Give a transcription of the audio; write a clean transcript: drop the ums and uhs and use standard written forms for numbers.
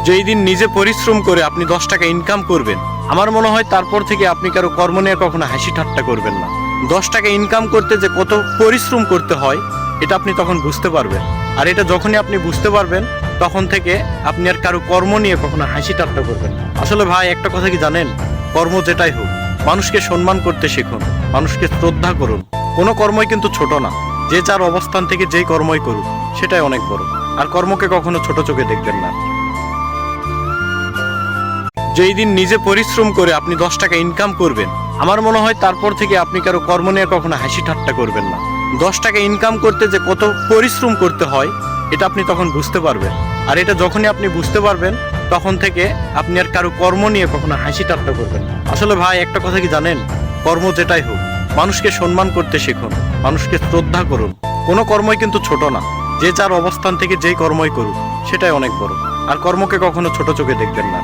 যেই দিন নিজে পরিশ্রম করে আপনি 10 টাকা ইনকাম করবেন, আমার মনে হয় তারপর থেকে আপনি কারো কর্ম নিয়ে কখনো হাসি ঠাট্টা করবেন না। 10 টাকা ইনকাম করতে যে কত পরিশ্রম করতে হয় এটা আপনি তখন বুঝতে পারবেন। আর এটা যখনই আপনি বুঝতে পারবেন তখন থেকে আপনি আর কারো কর্ম নিয়ে কখনো হাসি ঠাট্টা করবেন না। আসলে ভাই একটা কথা কি জানেন, কর্ম যেটাই হোক, মানুষকে সম্মান করতে শিখুন, মানুষকে শ্রদ্ধা করুন। কোনো কর্মই কিন্তু ছোট না। যে যার অবস্থান থেকে যেই কর্মই করুক সেটাই অনেক বড়। আর কর্মকে কখনো ছোট চোখে দেখবেন না। যেই দিন নিজে পরিশ্রম করে আপনি 10 টাকা ইনকাম করবেন, আমার মনে হয় তারপর থেকে আপনি কারো কর্ম নিয়ে কখনো হাসি ঠাট্টা করবেন না। 10 টাকা ইনকাম করতে যে কত পরিশ্রম করতে হয় এটা আপনি তখন বুঝতে পারবেন। আর এটা যখনই আপনি বুঝতে পারবেন তখন থেকে আপনি আর কারো কর্ম নিয়ে কখনো হাসি ঠাট্টা করবেন না। আসলে ভাই একটা কথা কি জানেন, কর্ম যেটাই হোক, মানুষকে সম্মান করতে শিখুন, মানুষকে শ্রদ্ধা করুন। কোনো কর্মই কিন্তু ছোট না। যে যার অবস্থান থেকে যেই কর্মই করুক সেটাই অনেক বড়। আর কর্মকে কখনো ছোট চোখে দেখবেন না।